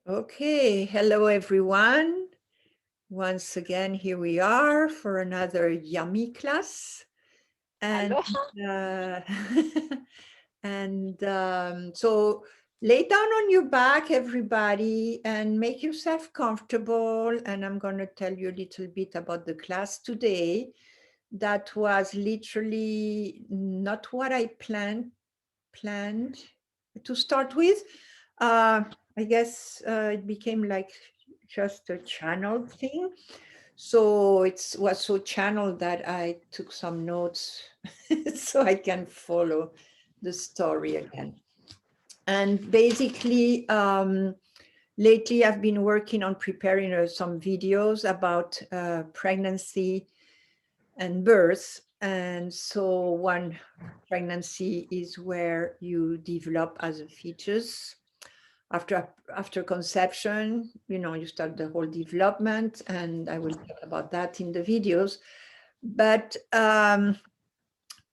Okay, hello everyone. Once again, here we are for another yummy class. And Aloha. uh, so lay down on your back, everybody, and make yourself comfortable. And I'm going to tell you a little bit about the class today. That was literally not what I planned to start with. I guess it became like just a channel thing. So it was so channeled that I took some notes so I can follow the story again. And basically, lately I've been working on preparing some videos about pregnancy and birth. And so one pregnancy is where you develop as a fetus. After conception, you start the whole development, and I will talk about that in the videos. But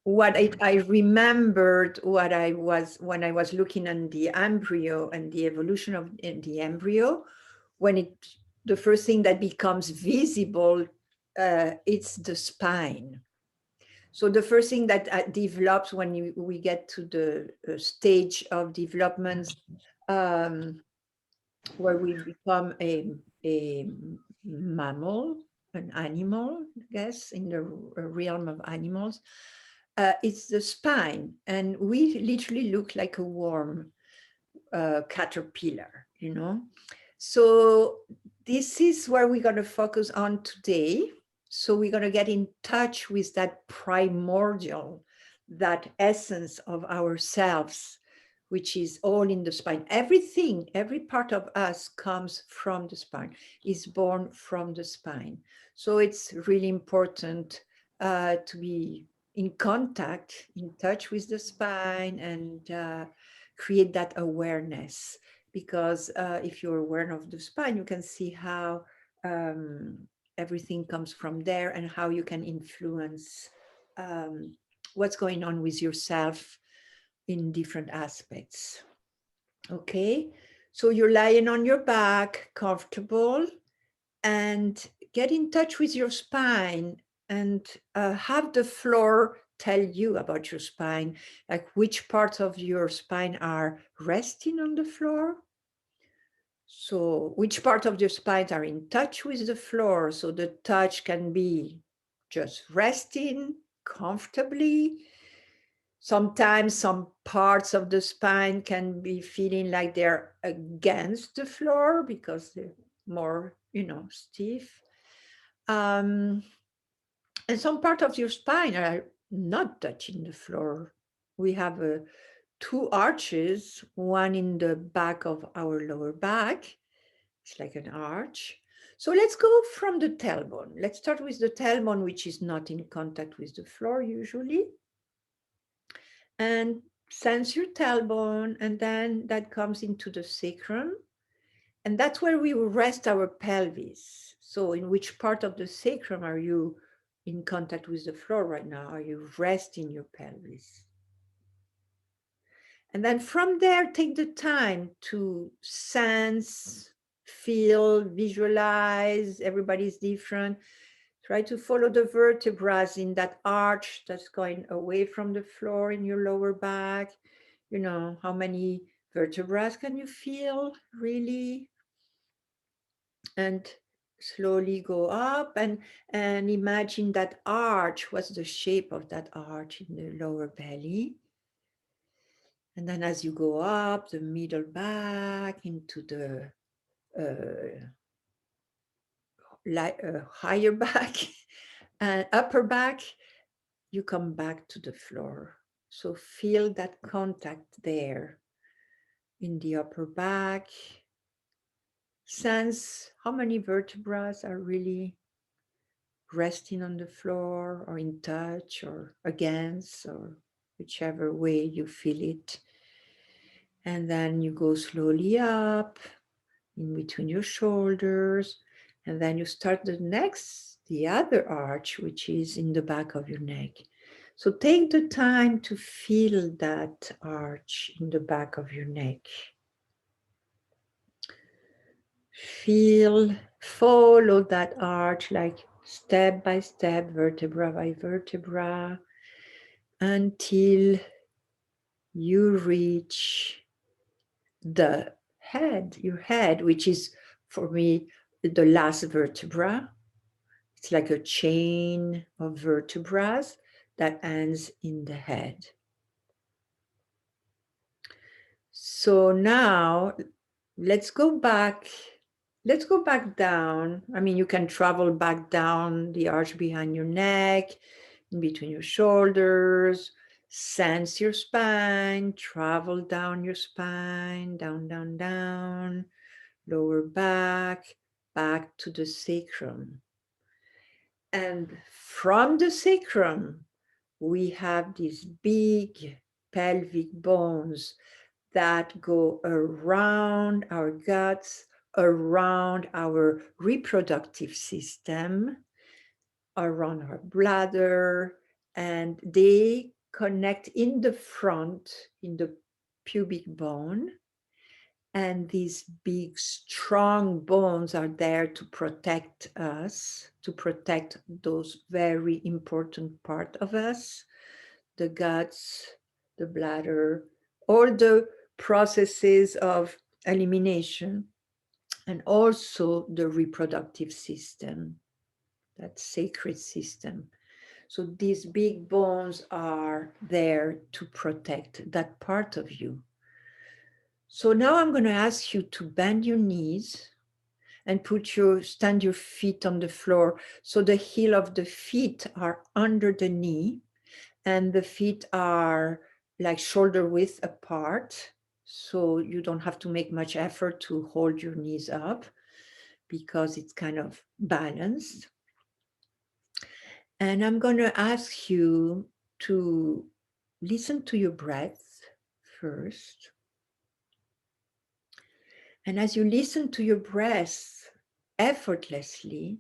what I remembered what I was when I was looking at the embryo and the evolution of the embryo, when the first thing that becomes visible, it's the spine. So the first thing that develops when we get to the stage of development, um, where we become a mammal, an animal, I guess, in the realm of animals, it's the spine. And we literally look like a worm, caterpillar, So this is where we're going to focus on today. So we're going to get in touch with that primordial, that essence of ourselves, which is all in the spine. Everything, every part of us comes from the spine, is born from the spine. So it's really important to be in contact, in touch with the spine, and create that awareness. Because if you're aware of the spine, you can see how um, everything comes from there and how you can influence um, what's going on with yourself in different aspects. Okay, so you're lying on your back, comfortable, and get in touch with your spine, and have the floor tell you about your spine, like which parts of your spine are resting on the floor. So which part of your spine are in touch with the floor? So the touch can be just resting comfortably. Sometimes some parts of the spine can be feeling like they're against the floor because they're more, stiff. Um, and some part of your spine are not touching the floor. We have two arches, one in the back of our lower back. It's like an arch. So let's go from the tailbone. Let's start with the tailbone, which is not in contact with the floor usually. And sense your tailbone, and then that comes into the sacrum. And that's where we will rest our pelvis. So in which part of the sacrum are you in contact with the floor right now? Are you resting your pelvis? And then from there, take the time to sense, feel, visualize. Everybody's different. Try to follow the vertebrae in that arch that's going away from the floor in your lower back. How many vertebrae can you feel really? And slowly go up, and imagine that arch. What's the shape of that arch in the lower belly? And then as you go up the middle back into the higher back and upper back, you come back to the floor. So feel that contact there in the upper back. Sense how many vertebrae are really resting on the floor or in touch or against, or whichever way you feel it. And then you go slowly up in between your shoulders, and then you start the other arch, which is in the back of your neck. So take the time to feel that arch in the back of your neck. follow that arch like step by step, vertebra by vertebra, until you reach your head, which is for me the last vertebra. It's like a chain of vertebrae that ends in the head. So now let's go back down. I mean, you can travel back down the arch behind your neck, in between your shoulders, sense your spine, travel down your spine, down, down, down, lower back to the sacrum. And from the sacrum, we have these big pelvic bones that go around our guts, around our reproductive system, around our bladder, and they connect in the front, in the pubic bone. And these big, strong bones are there to protect us, to protect those very important part of us, the guts, the bladder, all the processes of elimination, and also the reproductive system, that sacred system. So these big bones are there to protect that part of you. So now I'm going to ask you to bend your knees and stand your feet on the floor. So the heel of the feet are under the knee and the feet are like shoulder width apart. So you don't have to make much effort to hold your knees up because it's kind of balanced. And I'm going to ask you to listen to your breath first. And as you listen to your breath effortlessly,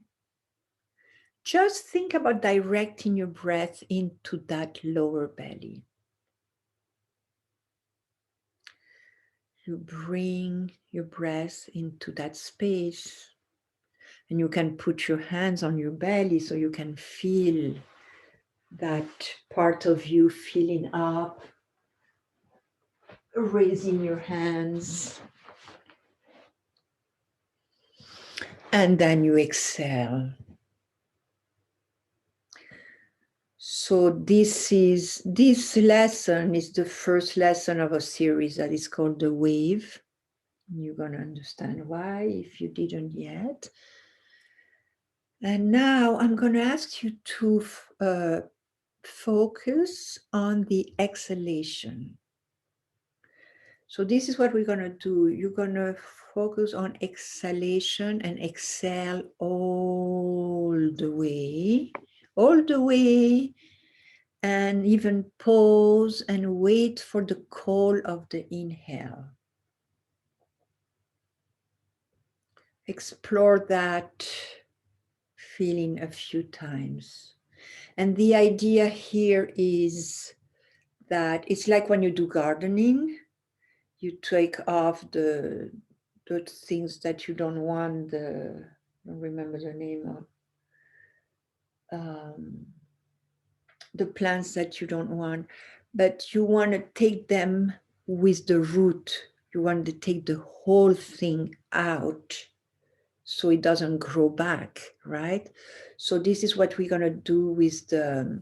just think about directing your breath into that lower belly. You bring your breath into that space, and you can put your hands on your belly so you can feel that part of you filling up, raising your hands. And then you exhale. So this lesson is the first lesson of a series that is called The Wave. You're going to understand why if you didn't yet. And now I'm going to ask you to focus on the exhalation. So this is what we're going to do. You're going to focus on exhalation and exhale all the way, and even pause and wait for the call of the inhale. Explore that feeling a few times. And the idea here is that it's like when you do gardening, you take off the things that you don't want, I don't remember the name of, the plants that you don't want, but you want to take them with the root. You want to take the whole thing out so it doesn't grow back, right? So this is what we're going to do with the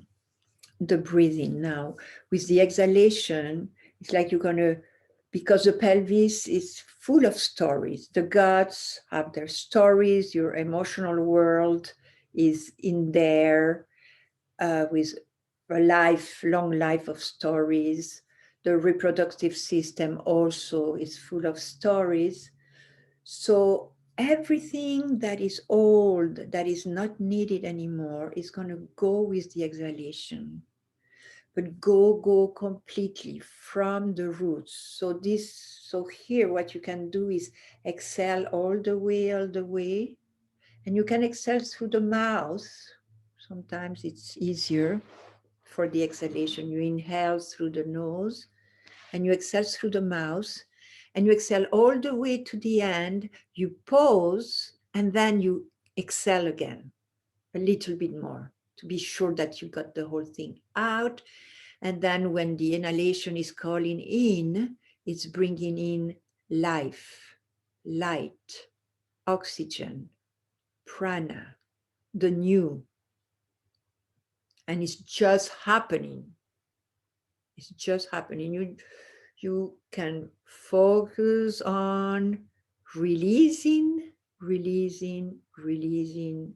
breathing now. With the exhalation, it's like you're going to, because the pelvis is full of stories. The guts have their stories. Your emotional world is in there with a long life of stories. The reproductive system also is full of stories. So everything that is old, that is not needed anymore, is going to go with the exhalation. But go completely from the roots. So here what you can do is exhale all the way. And you can exhale through the mouth. Sometimes it's easier for the exhalation. You inhale through the nose and you exhale through the mouth. and you exhale all the way to the end, you pause, and then you exhale again a little bit more to be sure that you got the whole thing out. And then when the inhalation is calling in, it's bringing in life, light, oxygen, prana, the new. And it's just happening. It's just happening. You can focus on releasing, releasing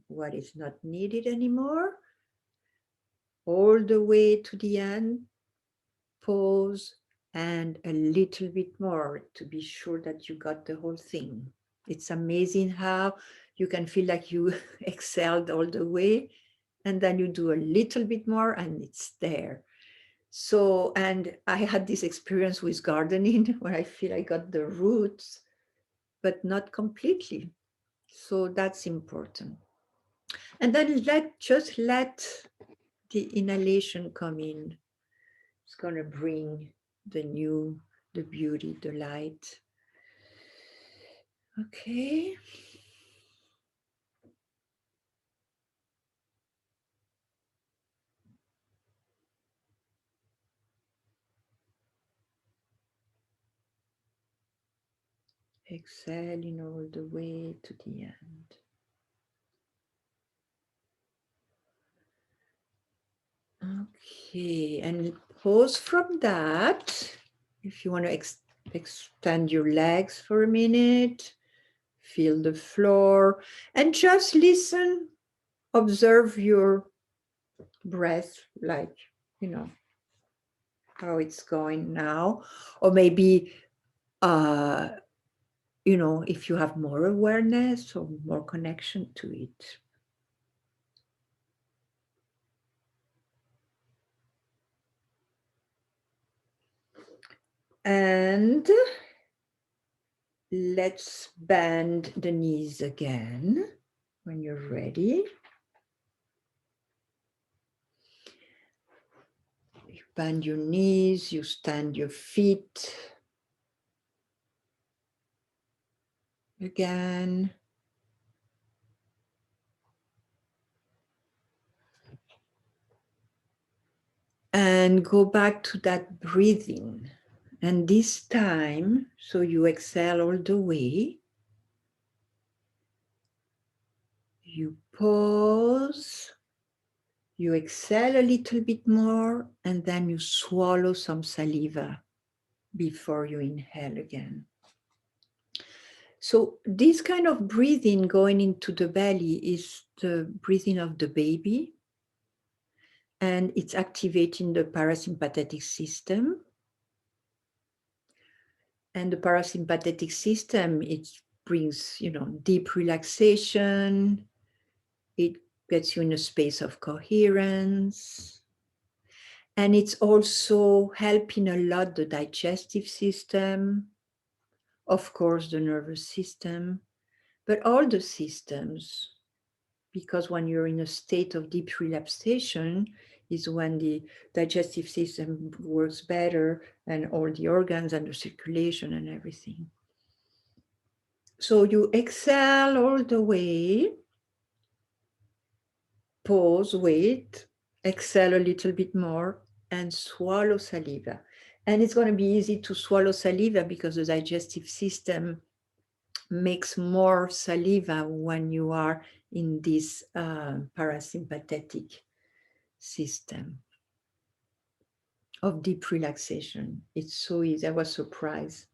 what is not needed anymore, all the way to the end. Pause, and a little bit more to be sure that you got the whole thing. It's amazing how you can feel like you exhaled all the way, and then you do a little bit more and it's there. So, and I had this experience with gardening where I feel I got the roots, but not completely. So that's important. And then just let the inhalation come in. It's going to bring the new, the beauty, the light. Okay. Exhaling all the way to the end. Okay, and pause from that. If you want to extend your legs for a minute, feel the floor, and just listen, observe your breath, like, how it's going now. Or maybe, if you have more awareness or more connection to it. And let's bend the knees again when you're ready. You bend your knees, you stand your feet again. And go back to that breathing. And this time, so you exhale all the way. You pause. You exhale a little bit more, and then you swallow some saliva before you inhale again. So this kind of breathing going into the belly is the breathing of the baby, and it's activating the parasympathetic system. And the parasympathetic system, it brings, deep relaxation. It gets you in a space of coherence. And it's also helping a lot the digestive system, of course, the nervous system, but all the systems, because when you're in a state of deep relaxation is when the digestive system works better and all the organs and the circulation and everything. So you exhale all the way, pause, wait, exhale a little bit more, and swallow saliva. And it's going to be easy to swallow saliva because the digestive system makes more saliva when you are in this parasympathetic system of deep relaxation. It's so easy. I was surprised.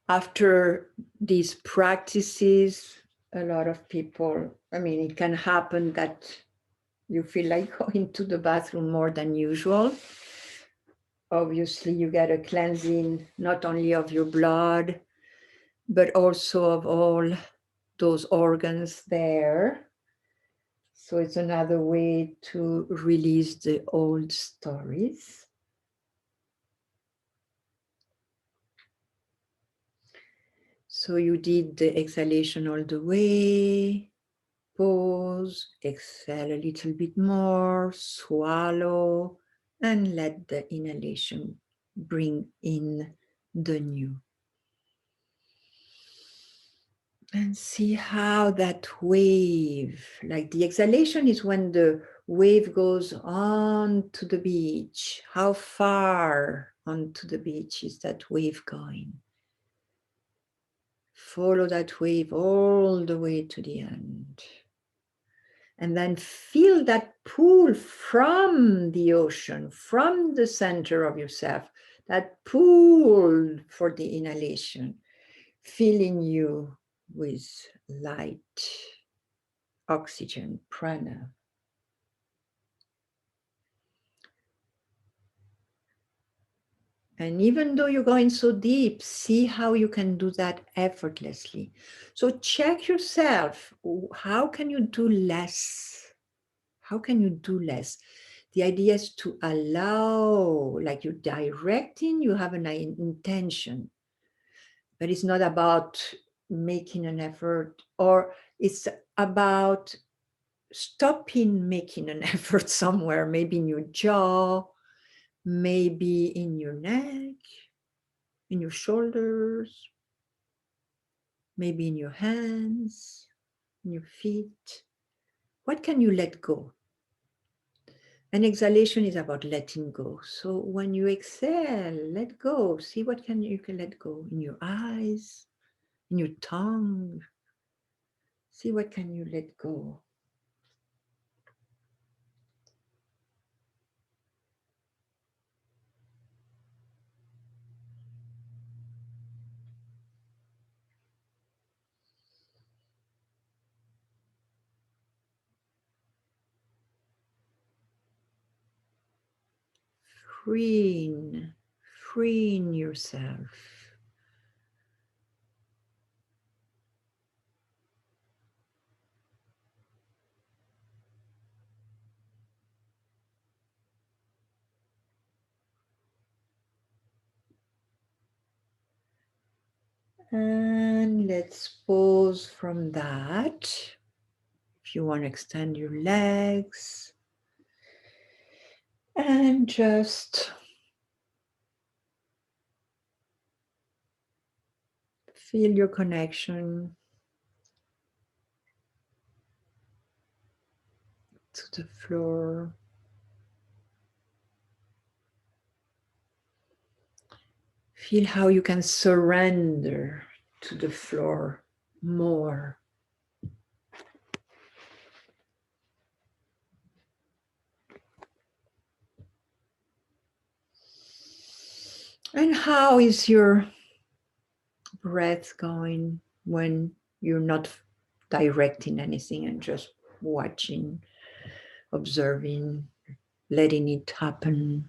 After these practices, a lot of people, it can happen that you feel like going to the bathroom more than usual. Obviously, you get a cleansing not only of your blood, but also of all those organs there. So it's another way to release the old stories. So you did the exhalation all the way, Pause, exhale a little bit more, swallow, and let the inhalation bring in the new. And see how that wave, like the exhalation is when the wave goes on to the beach. How far onto the beach is that wave going? Follow that wave all the way to the end. And then feel that pull from the ocean, from the center of yourself, that pull for the inhalation, filling you with light, oxygen, prana. And even though you're going so deep, see how you can do that effortlessly. So check yourself. How can you do less? How can you do less? The idea is to allow, like you're directing, you have an intention, but it's not about making an effort, or it's about stopping making an effort somewhere, maybe in your jaw, maybe in your neck, in your shoulders, maybe in your hands, in your feet. What can you let go? And exhalation is about letting go. So when you exhale, let go. See what you can let go in your eyes, in your tongue. See what can you let go. Freeing yourself. And let's pause from that. If you want to extend your legs, and just feel your connection to the floor. Feel how you can surrender to the floor more. And how is your breath going when you're not directing anything and just watching, observing, letting it happen?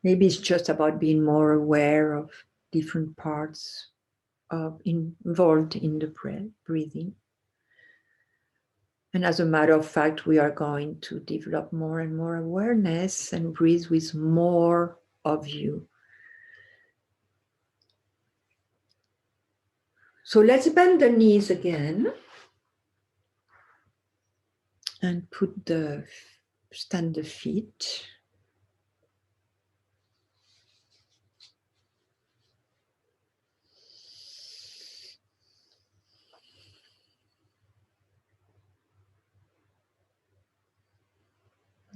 Maybe it's just about being more aware of different parts involved in the breathing. And as a matter of fact, we are going to develop more and more awareness and breathe with more of you. So let's bend the knees again and stand the feet.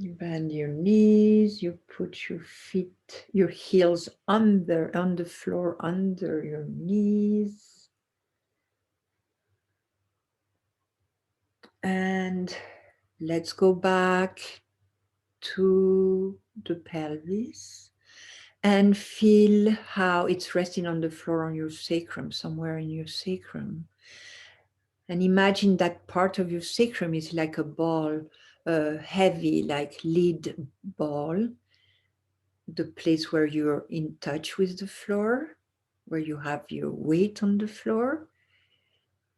You bend your knees, you put your heels on the floor under your knees. And let's go back to the pelvis and feel how it's resting on the floor on your sacrum, somewhere in your sacrum. And imagine that part of your sacrum is like a ball, heavy, like lead ball, the place where you're in touch with the floor, where you have your weight on the floor.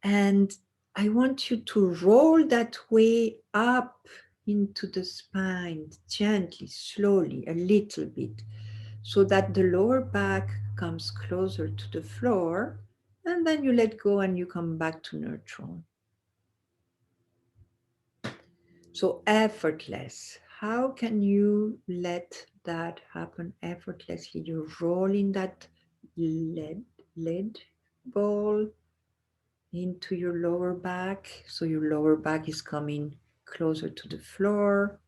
And I want you to roll that way up into the spine, gently, slowly, a little bit, so that the lower back comes closer to the floor, and then you let go and you come back to neutral. So effortless. How can you let that happen effortlessly? You're rolling that lead ball into your lower back. So your lower back is coming closer to the floor.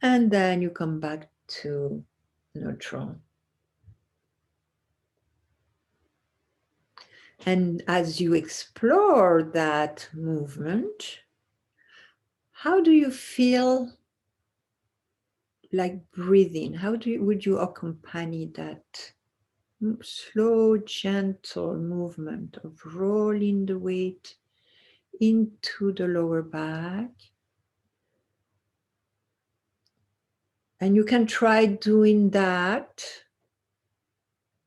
And then you come back to neutral. And as you explore that movement, how do you feel like breathing? How would you accompany that slow, gentle movement of rolling the weight into the lower back? And you can try doing that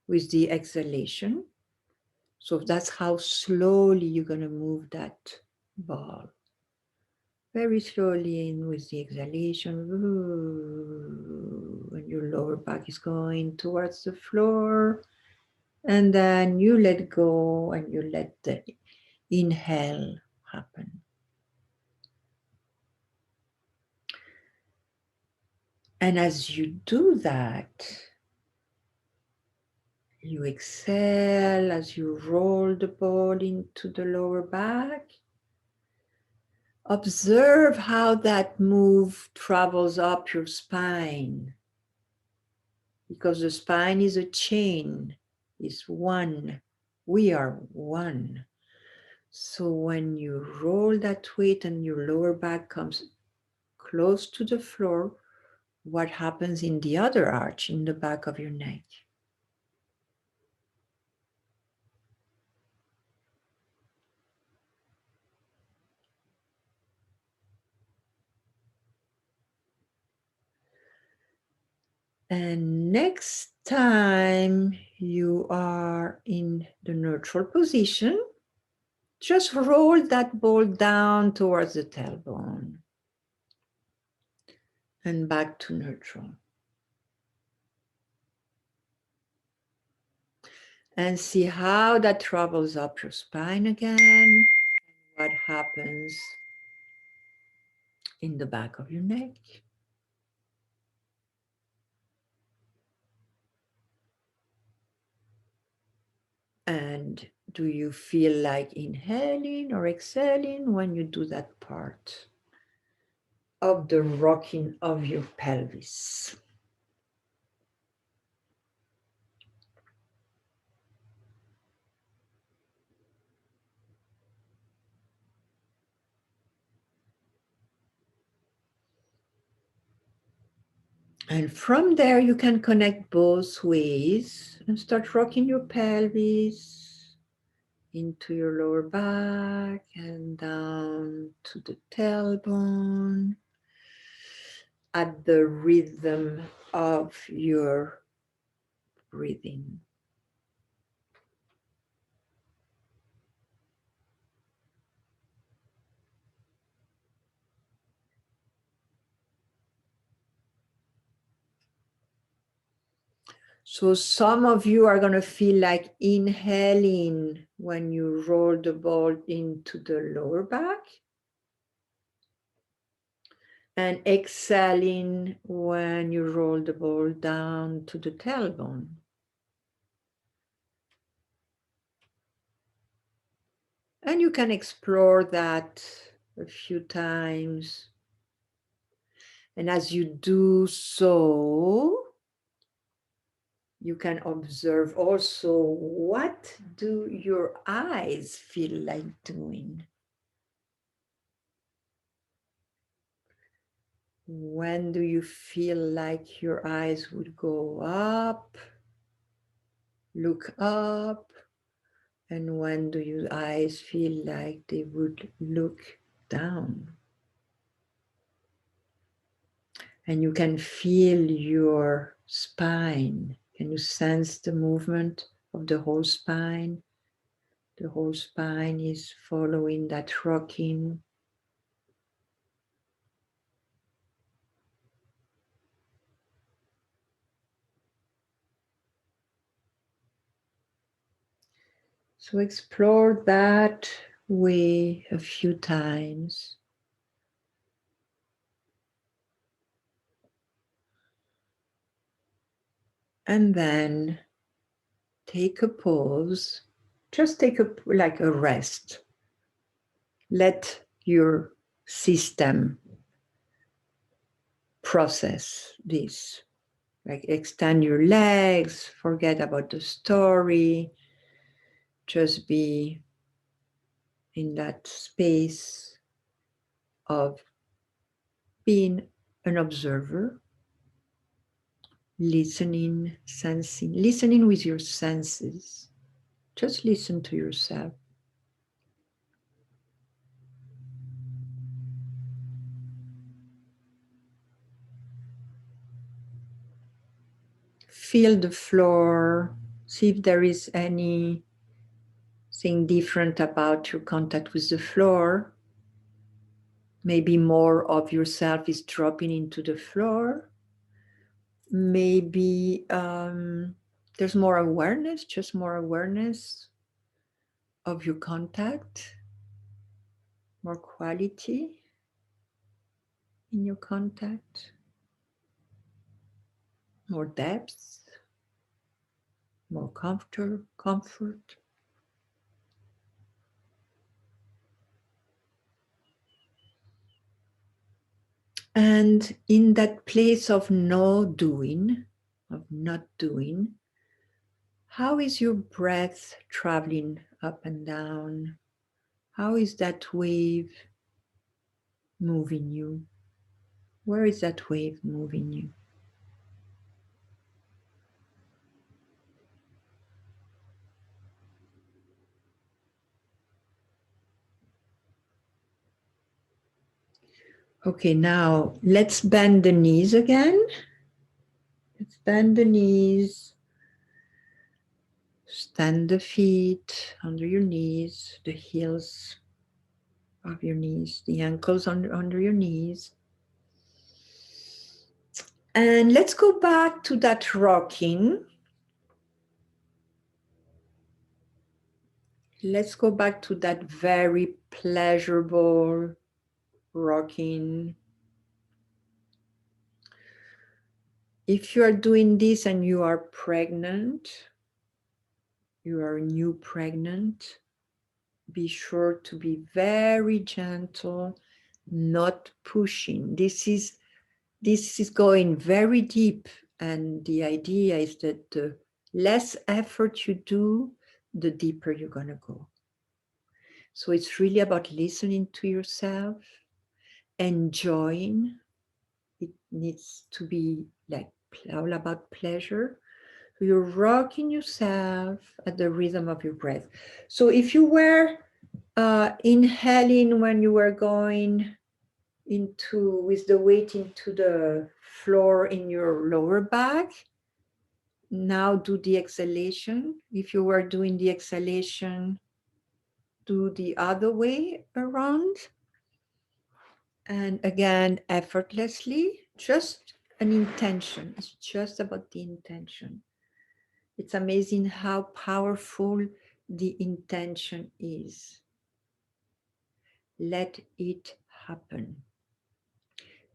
with the exhalation. So that's how slowly you're going to move that ball. Very slowly in with the exhalation. And your lower back is going towards the floor. And then you let go and you let the inhale happen. And as you do that, you exhale as you roll the ball into the lower back. Observe how that move travels up your spine, because the spine is a chain, is one. We are one. So when you roll that weight and your lower back comes close to the floor, what happens in the other arch in the back of your neck? And next time you are in the neutral position, just roll that ball down towards the tailbone and back to neutral. And see how that travels up your spine again. What happens in the back of your neck. And do you feel like inhaling or exhaling when you do that part of the rocking of your pelvis? And from there, you can connect both ways and start rocking your pelvis into your lower back and down to the tailbone at the rhythm of your breathing. So some of you are going to feel like inhaling when you roll the ball into the lower back and exhaling when you roll the ball down to the tailbone. And you can explore that a few times. And as you do so, you can observe also, what do your eyes feel like doing? When do you feel like your eyes would go up, look up? And when do your eyes feel like they would look down? And you can feel your spine. Can you sense the movement of the whole spine? The whole spine is following that rocking. So explore that way a few times. And then take a pause. Just take a rest. Let your system process this. Like extend your legs, forget about the story, just be in that space of being an observer, listening, sensing, listening with your senses. Just listen to yourself. Feel the floor, see if there is anything different about your contact with the floor. Maybe more of yourself is dropping into the floor. Maybe there's more awareness, just more awareness of your contact, more quality in your contact, more depth, more comfort. And in that place of no doing, of not doing, how is your breath traveling up and down? How is that wave moving you? Where is that wave moving you? Okay, now let's bend the knees again. Let's bend the knees. Stand the feet under your knees, the heels of your knees, the ankles under your knees. And let's go back to that rocking. Let's go back to that very pleasurable rocking. If you are doing this and you are pregnant, you are new pregnant, be sure to be very gentle, not pushing. This is going very deep, and the idea is that the less effort you do, the deeper you're going to go. So it's really about listening to yourself, enjoying. It needs to be like all about pleasure. So you're rocking yourself at the rhythm of your breath. So if you were inhaling when you were going into with the weight into the floor in your lower back, now do the exhalation. If you were doing the exhalation, do the other way around. And again, effortlessly, just an intention. It's just about the intention. It's amazing how powerful the intention is. Let it happen.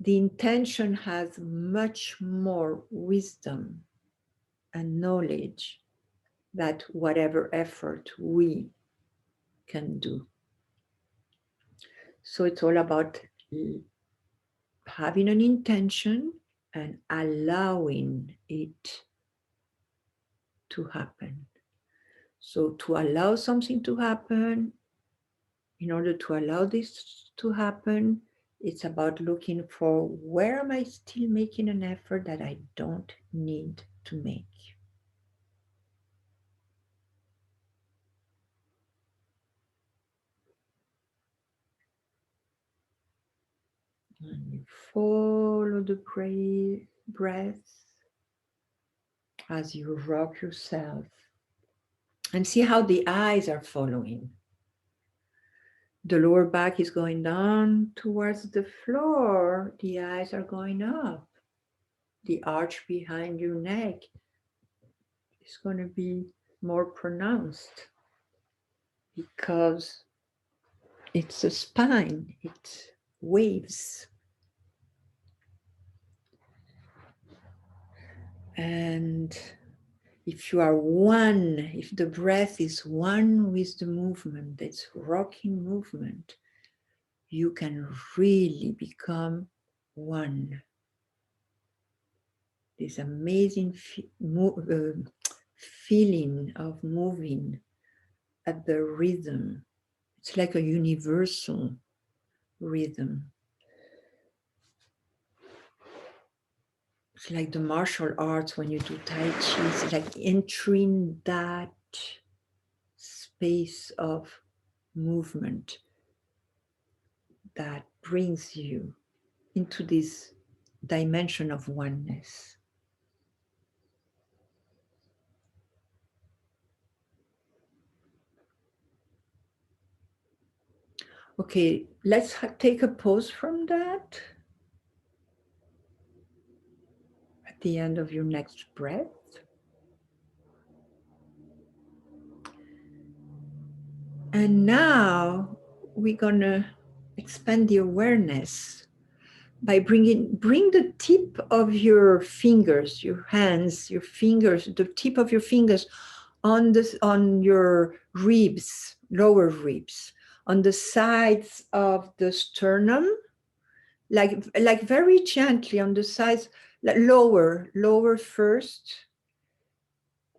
The intention has much more wisdom and knowledge that whatever effort we can do. So it's all about having an intention and allowing it to happen. So to allow something to happen, in order to allow this to happen, it's about looking for where am I still making an effort that I don't need to make. And you follow the breath as you rock yourself, and see how the eyes are following. The lower back is going down towards the floor. The eyes are going up. The arch behind your neck is going to be more pronounced because it's a spine, it waves. And If you are one, if the breath is one with the movement, it's rocking movement, you can really become one. This amazing feeling of moving at the rhythm. It's like a universal rhythm. It's like the martial arts when you do Tai Chi, it's like entering that space of movement that brings you into this dimension of oneness. Okay, let's take a pause from that at the end of your next breath. And now we're gonna expand the awareness by bring the tip of your fingers, your hands, your fingers, the tip of your fingers on your ribs, lower ribs, on the sides of the sternum, like very gently on the sides, like lower first,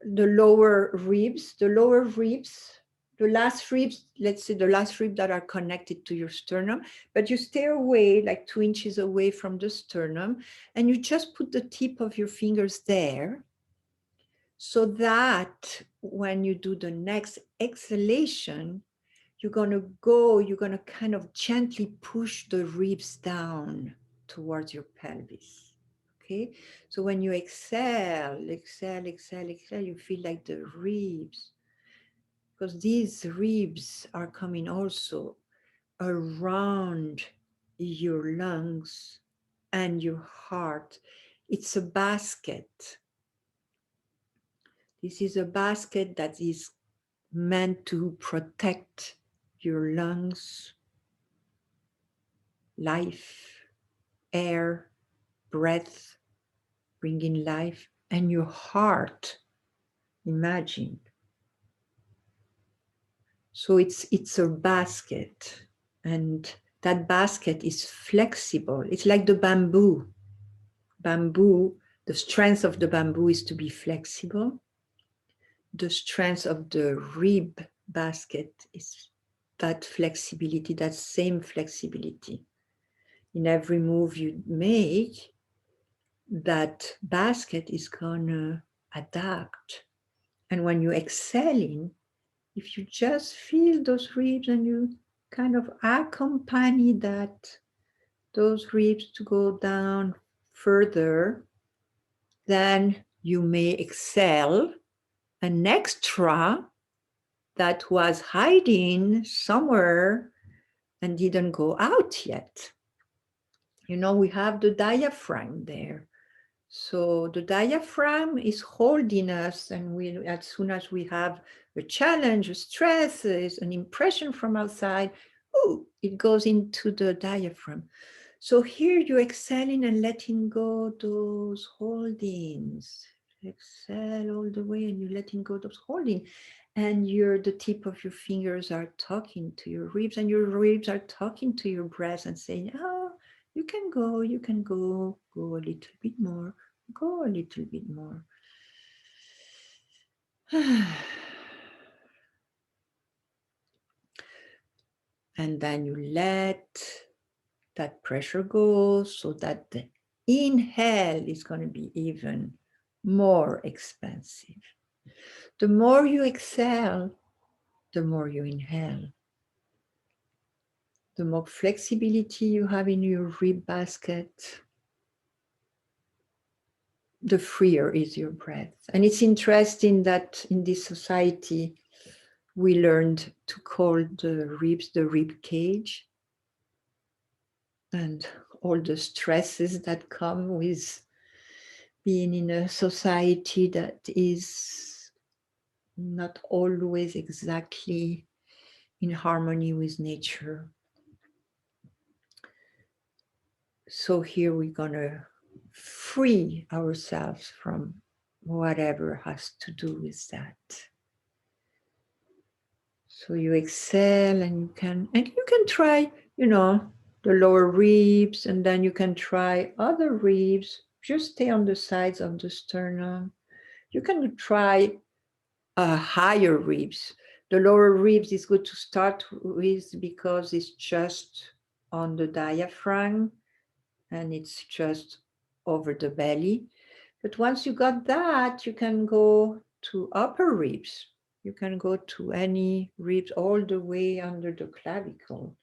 the lower ribs, the last ribs, let's say the last rib that are connected to your sternum, but you stay away, like 2 inches away from the sternum, and you just put the tip of your fingers there, so that when you do the next exhalation, you're going to kind of gently push the ribs down towards your pelvis. Okay, so when you exhale, you feel like the ribs, because these ribs are coming also around your lungs and your heart. It's a basket. This is a basket that is meant to protect your lungs, life, air, breath, bringing life, and your heart. Imagine. So it's a basket, and that basket is flexible. It's like the bamboo. Bamboo, the strength of the bamboo is to be flexible. The strength of the rib basket is that flexibility, that same flexibility. In every move you make, that basket is gonna adapt. And when you exhaling, if you just feel those ribs and you kind of accompany those ribs to go down further, then you may exhale an extra that was hiding somewhere and didn't go out yet. You know, we have the diaphragm there. So the diaphragm is holding us, and we, as soon as we have a challenge, a stress, is an impression from outside, ooh, it goes into the diaphragm. So here you're exhaling and letting go those holdings. Exhale all the way, and you're letting go those holdings. And the tip of your fingers are talking to your ribs, and your ribs are talking to your breast and saying, oh, you can go a little bit more, go a little bit more. And then you let that pressure go, so that the inhale is going to be even more expansive. The more you exhale, the more you inhale. The more flexibility you have in your rib basket, the freer is your breath. And it's interesting that in this society, we learned to call the ribs the rib cage, and all the stresses that come with being in a society that is not always exactly in harmony with nature. So here we're gonna free ourselves from whatever has to do with that. So you exhale and you can try, the lower ribs, and then you can try other ribs. Just stay on the sides of the sternum. You can try higher ribs. The lower ribs is good to start with because it's just on the diaphragm and it's just over the belly. But once you got that, you can go to upper ribs. You can go to any ribs all the way under the clavicle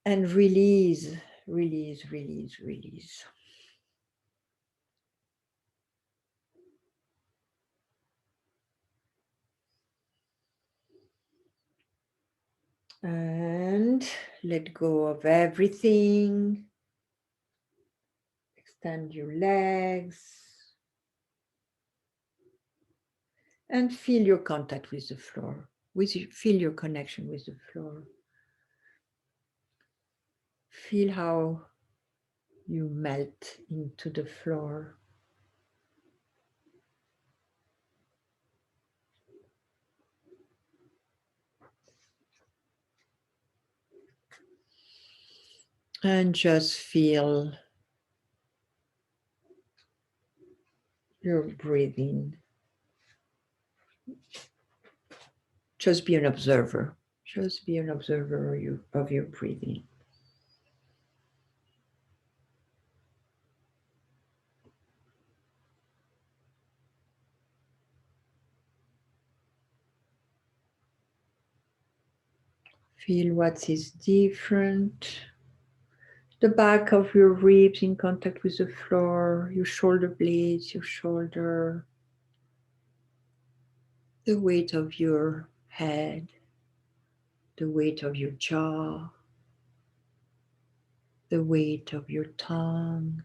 and release, release, release, release. And let go of everything. Extend your legs. And feel your contact with the floor. Feel your connection with the floor. Feel how you melt into the floor. And just feel your breathing. Just be an observer. Just be an observer of your breathing. Feel what is different. The back of your ribs in contact with the floor, your shoulder blades, your shoulder, the weight of your head, the weight of your jaw, the weight of your tongue.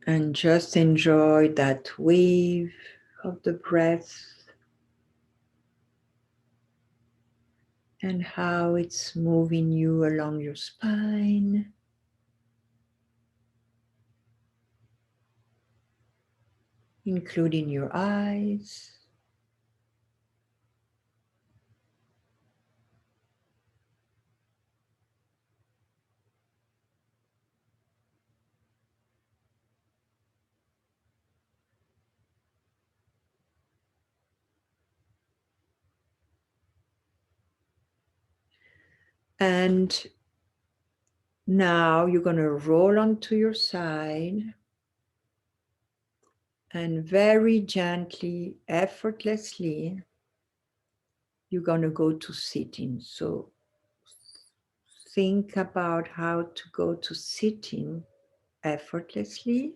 And just enjoy that wave of the breath and how it's moving you along your spine. Including your eyes. And now you're going to roll onto your side and very gently, effortlessly, you're going to go to sitting. So think about how to go to sitting effortlessly,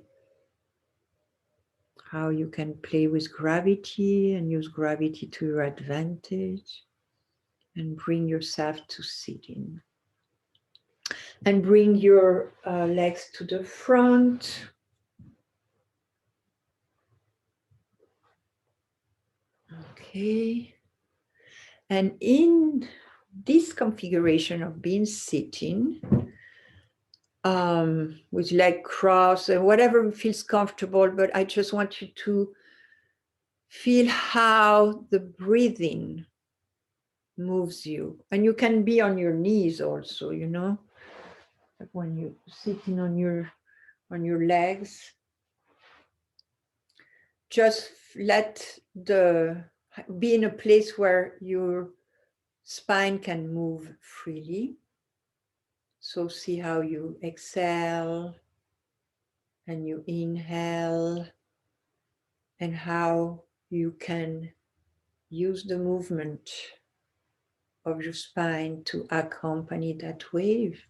how you can play with gravity and use gravity to your advantage and bring yourself to sitting. And bring your legs to the front. Okay. And in this configuration of being sitting, with leg crossed and whatever feels comfortable, but I just want you to feel how the breathing moves you. And you can be on your knees also, like when you're sitting on your legs. Just be in a place where your spine can move freely. So see how you exhale and you inhale and how you can use the movement of your spine to accompany that wave.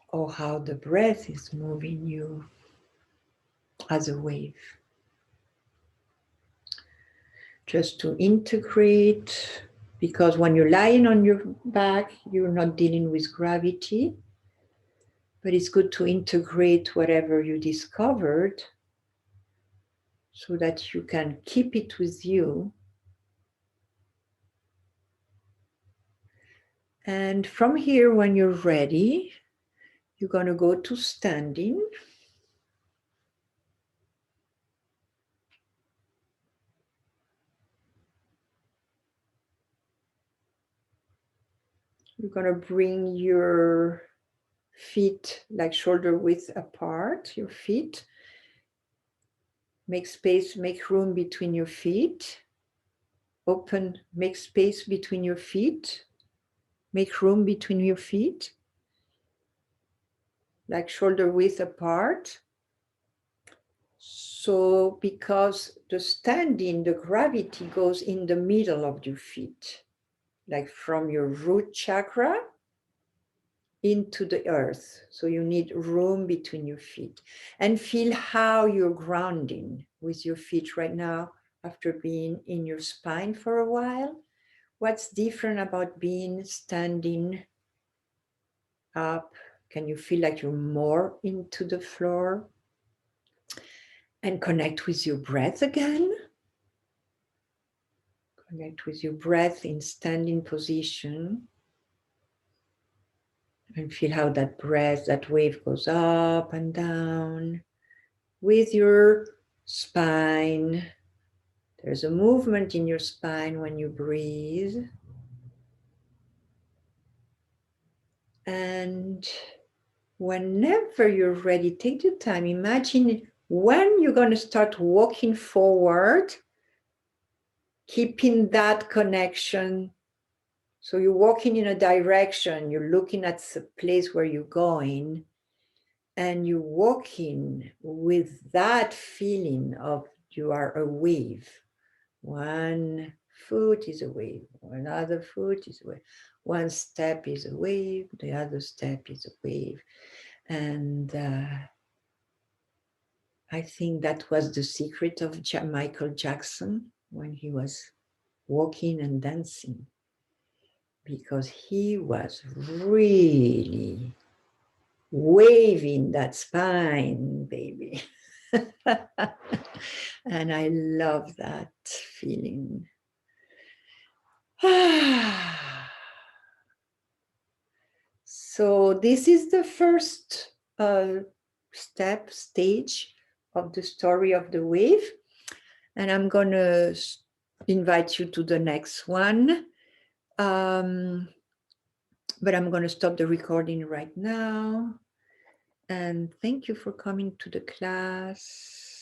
Or how the breath is moving you as a wave. Just to integrate, because when you're lying on your back, you're not dealing with gravity, but it's good to integrate whatever you discovered so that you can keep it with you. And from here, when you're ready, you're going to go to standing. You're going to bring your feet like shoulder width apart, your feet. Make space, make room between your feet. Open, make space between your feet. Make room between your feet, like shoulder width apart. So because the standing, the gravity goes in the middle of your feet, like from your root chakra into the earth. So you need room between your feet. And feel how you're grounding with your feet right now after being in your spine for a while. What's different about being standing up? Can you feel like you're more into the floor? And connect with your breath again. Connect with your breath in standing position. And feel how that breath, that wave goes up and down with your spine. There's a movement in your spine when you breathe. And whenever you're ready, take the time. Imagine when you're going to start walking forward, keeping that connection. So you're walking in a direction, you're looking at the place where you're going, and you're walking with that feeling of you are a wave. One foot is a wave, another foot is a wave. One step is a wave, the other step is a wave. And I think that was the secret of Michael Jackson when he was walking and dancing, because he was really waving that spine, baby. And I love that feeling. So this is the first stage of the story of the wave. And I'm going to invite you to the next one. But I'm going to stop the recording right now. And thank you for coming to the class.